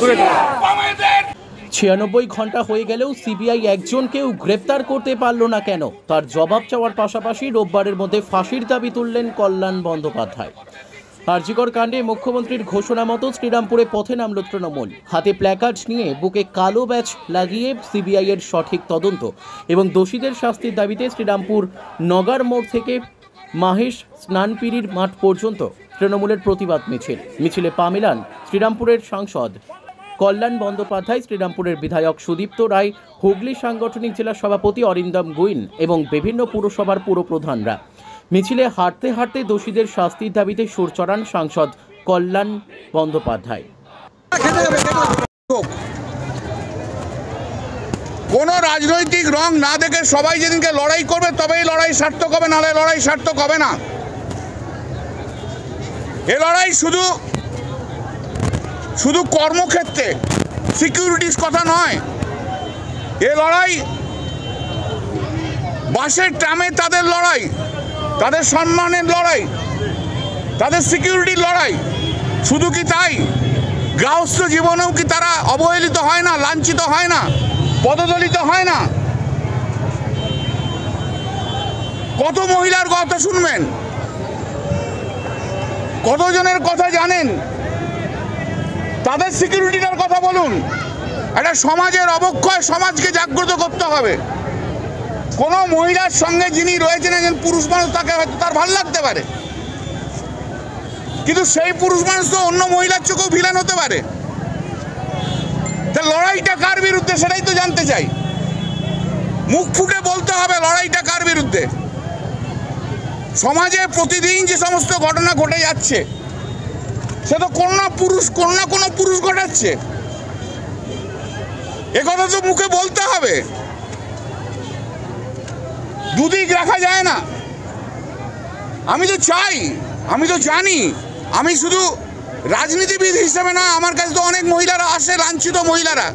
96 ঘন্টা হয়ে গেলেও সিবিআই একজনকেও গ্রেপ্তার করতে পারল না কেন, তার জবাব চাওয়ার পাশাপাশি রোববারের মধ্যে ফাঁসির দাবি তুললেন কল্যাণ বন্দ্যোপাধ্যায়। আরজিকর কাণ্ডে মুখ্যমন্ত্রীর ঘোষণা মতো শ্রীরামপুরে পথে নামল তৃণমূল। হাতে প্ল্যাকার্ড নিয়ে বুকে কালো ব্যাচ লাগিয়ে সিবিআই এর সঠিক তদন্ত এবং দোষীদের শাস্তির দাবিতে শ্রীরামপুর নগার মোড় থেকে মাহেশ স্নানপিড়ির মাঠ পর্যন্ত তৃণমূলের প্রতিবাদ মিছিলে পা মেলান শ্রীরামপুরের সাংসদ কল্যাণ বন্দ্যোপাধ্যায়, শ্রীরামপুরের বিধায়ক সুদীপ্ত রায়, হুগলি সাংগঠনিক জেলা সভাপতি অরিন্দম গুইন এবং বিভিন্ন পুরসভার পুরপ্রধানরা। মিছিলে হাঁটতে হাঁটতে দোষীদের শাস্তির দাবিতে সুর চড়ান সাংসদ কল্যাণ বন্দ্যোপাধ্যায়। কোনো রাজনৈতিক রং না দেখে সবাই যেদিনকে লড়াই করবে তবেই লড়াই সার্থক হবে, নাহলে লড়াই সার্থক হবে না। এ লড়াই শুধু কর্মক্ষেত্রে সিকিউরিটির কথা নয়, এ লড়াই বাসের ট্রামে তাদের লড়াই, তাদের সম্মানের লড়াই, তাদের সিকিউরিটির লড়াই। শুধু কি তাই, গৃহস্থ জীবনেও কি তারা অবহেলিত হয় না, লাঞ্ছিত হয় না, পদদলিত হয় না? কত মহিলার কথা শুনবেন, কতজনের কথা জানেন? তাদের সিকিউরিটিটার কথা বলুন। একটা সমাজের অবক্ষয়, সমাজকে জাগ্রত করতে হবে। কোনো মহিলার সঙ্গে যিনি রয়েছেন একজন পুরুষ মানুষ, তাকে হয়তো তার ভালো লাগতে পারে, কিন্তু সেই পুরুষ মানুষ তো অন্য মহিলার চোখেও ভিলেন হতে পারে। তা লড়াইটা কার বিরুদ্ধে সেটাই তো জানতে চাই। মুখ ফুটে বলতে হবে লড়াইটা কার বিরুদ্ধে। সমাজে প্রতিদিন যে সমস্ত ঘটনা ঘটে যাচ্ছে, সে তো কোনো না কোনো পুরুষ ঘটাচ্ছে। একথা তো মুখে বলতে হবে, দুদিক রাখা যায় না। আমি তো চাই, আমি তো জানি, আমি শুধু রাজনীতিবিদ হিসেবে না, আমার কাছে তো অনেক মহিলারা আসে, লাঞ্ছিত মহিলারা।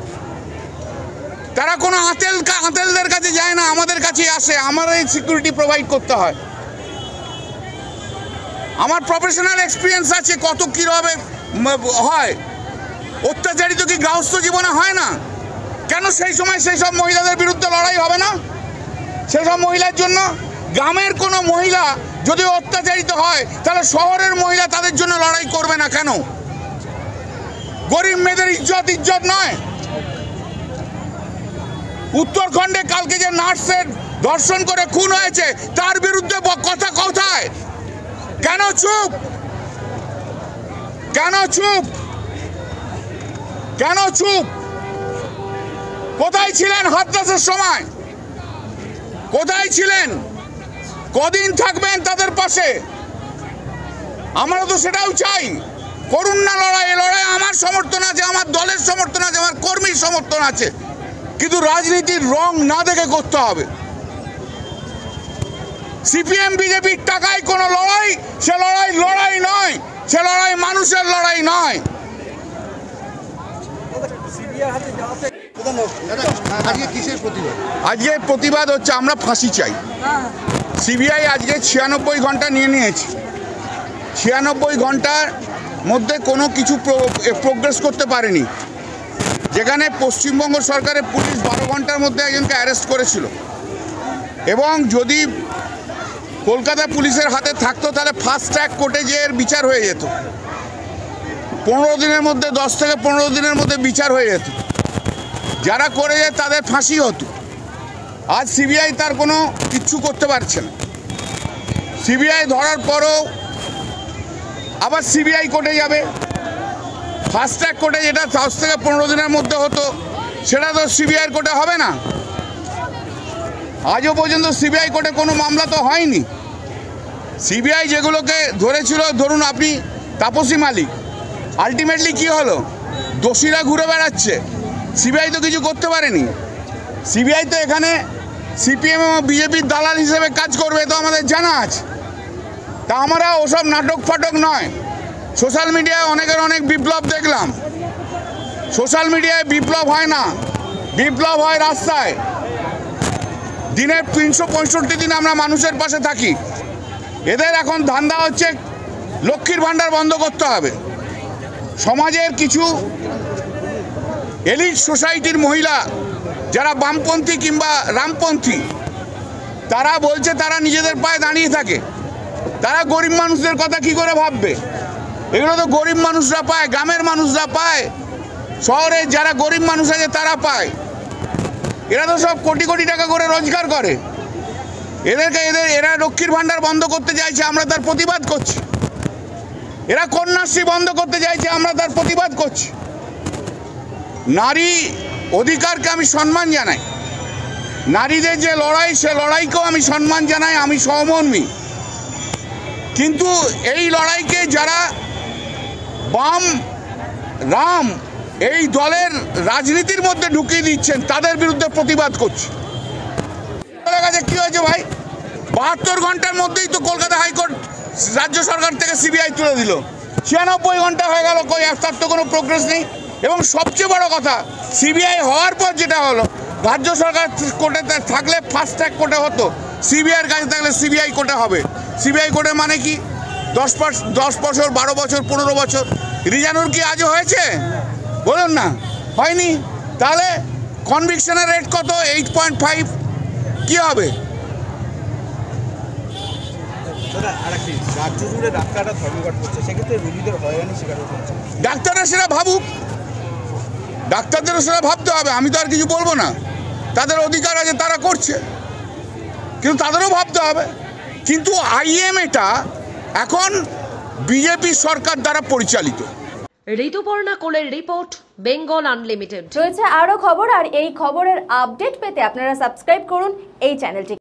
তারা কোনো আঁতেলদের কাছে যায় না, আমাদের কাছে আসে। আমার এই সিকিউরিটি প্রোভাইড করতে হয়। আমার প্রফেশনাল এক্সপিরিয়েন্স আছে কত কীভাবে হয়। অত্যাচারিত কি গৃহস্থ জীবনে হয় না? কেন সেই সময় সেই সব মহিলাদের বিরুদ্ধে লড়াই হবে না? সেসব মহিলার জন্য গ্রামের কোনো মহিলা যদি অত্যাচারিত হয়, তাহলে শহরের মহিলা তাদের জন্য লড়াই করবে না কেন? গরিব মেয়েদের ইজ্জত নয়? উত্তরাখণ্ডে কালকে যে নার্সের ধর্ষণ করে খুন হয়েছে, তার বিরুদ্ধে কথা কোথায়? কেন চুপ? কেন চুপ? কেন চুপ? কোথায় ছিলেন হাতরাসের সময়? কোথায় ছিলেন? কদিন থাকবেন তাদের পাশে? আমরা তো সেটাও চাই। করুন না লড়াই। এই লড়াই আমার সমর্থন আছে, আমার দলের সমর্থন আছে, আমার কর্মীর সমর্থন আছে, কিন্তু রাজনীতির রং না দেখে করতে হবে। সিপিএম বিজেপির টাকায় কোনো লড়াই, সে লড়াই নয়, সে লড়াই মানুষের লড়াই নয়। আজকে প্রতিবাদ হচ্ছে, আমরা ফাঁসি চাই। সিবিআই আজকে 96 ঘন্টা নিয়ে নিয়েছে। 96 ঘন্টার মধ্যে কোনো কিছু প্রোগ্রেস করতে পারেনি। যেখানে পশ্চিমবঙ্গ সরকারের পুলিশ 12 ঘন্টার মধ্যে একজনকে অ্যারেস্ট করেছিল, এবং যদি কলকাতা পুলিশের হাতে থাকতো তাহলে ফাস্ট ট্র্যাক কোর্টে যে এর বিচার হয়ে যেত। 15 দিনের মধ্যে, 10 থেকে 15 দিনের মধ্যে বিচার হয়ে যেত। যারা করে যায় তাদের ফাঁসি হতো। আজ সিবিআই তার কোনো কিচ্ছু করতে পারছে না। সিবিআই ধরার পরও আবার সিবিআই কোর্টে যাবে। ফাস্ট ট্র্যাক কোর্টে যেটা 10 থেকে 15 দিনের মধ্যে হতো, সেটা তো সিবিআইয়ের কোর্টে হবে না। আজও পর্যন্ত সিবিআই কোর্টে কোনো মামলা তো হয়নি। সিবিআই যেগুলোকে ধরেছিল, ধরুন আপনি তাপসী মালিক, আলটিমেটলি কি হলো? দোষীরা ঘুরে বেড়াচ্ছে, সিবিআই তো কিছু করতে পারেনি। সিবিআই তো এখানে সিপিএম এবং বিজেপির দালাল হিসেবে কাজ করবে, তো আমাদের জানা আছে। তা আমরা ওসব নাটক ফাটক নয়। সোশ্যাল মিডিয়ায় অনেক বিপ্লব দেখলাম। সোশ্যাল মিডিয়ায় বিপ্লব হয় না, বিপ্লব হয় রাস্তায়। দিনের 365 দিন আমরা মানুষের পাশে থাকি। এদের এখন ধান্দা হচ্ছে লক্ষ্মীর ভাণ্ডার বন্ধ করতে হবে। সমাজের কিছু এলিট সোসাইটির মহিলা যারা বামপন্থী কিংবা রামপন্থী, তারা বলছে তারা নিজেদের পায়ে দাঁড়িয়ে থাকে। তারা গরিব মানুষদের কথা কি করে ভাববে? এগুলো তো গরিব মানুষরা পায়, গ্রামের মানুষরা পায়, শহরে যারা গরিব মানুষ আছে তারা পায়। এরা তো সব কোটি কোটি টাকা করে রোজগার করে। এরা লক্ষ্মীর ভাণ্ডার বন্ধ করতে চাইছে, আমরা তার প্রতিবাদ করছি। এরা কন্যাশ্রী বন্ধ করতে চাইছে, আমরা তার প্রতিবাদ করছি। নারী অধিকারকে আমি সম্মান জানাই, নারীদের যে লড়াই সে লড়াইকেও আমি সম্মান জানাই, আমি সহমর্মী। কিন্তু এই লড়াইকে যারা বাম রাম এই দলের রাজনীতির মধ্যে ঢুকিয়ে দিচ্ছেন তাদের বিরুদ্ধে প্রতিবাদ করছি। কি হয়েছে ভাই? 72 ঘন্টার মধ্যেই তো কলকাতা হাইকোর্ট রাজ্য সরকার থেকে সিবিআই তুলে দিল। 96 ঘন্টা হয়ে গেল, কই তার তো কোনো প্রোগ্রেস নেই। এবং সবচেয়ে বড় কথা, সিবিআই হওয়ার পর যেটা হলো, রাজ্য সরকার কোর্টে থাকলে ফাস্ট ট্র্যাক কোর্টে হতো, সিবিআইয়ের কাছে থাকলে সিবিআই কোর্টে হবে। সিবিআই কোর্টে মানে কি? 10 বছর, 12 বছর, 15 বছর। রিজানুর কি আজও হয়েছে? বলুন না, হয়নি। তাহলে কনভিকশনের রেট কত? 8.5। কি হবে? ডাক্তাররা সেটা ভাবুক, ডাক্তারদেরও সেটা ভাবতে হবে। আমি তো আর কিছু বলবো না, তাদের অধিকার আছে, তারা করছে, কিন্তু তাদেরও ভাবতে হবে। কিন্তু আইএমএটা এখন বিজেপি সরকার দ্বারা পরিচালিত। ঋতুপর্ণা কোলের রিপোর্ট, বেঙ্গল আনলিমিটেড। রয়েছে আরো খবর, আর এই খবরের আপডেট পেতে আপনারা সাবস্ক্রাইব করুন এই চ্যানেলটি।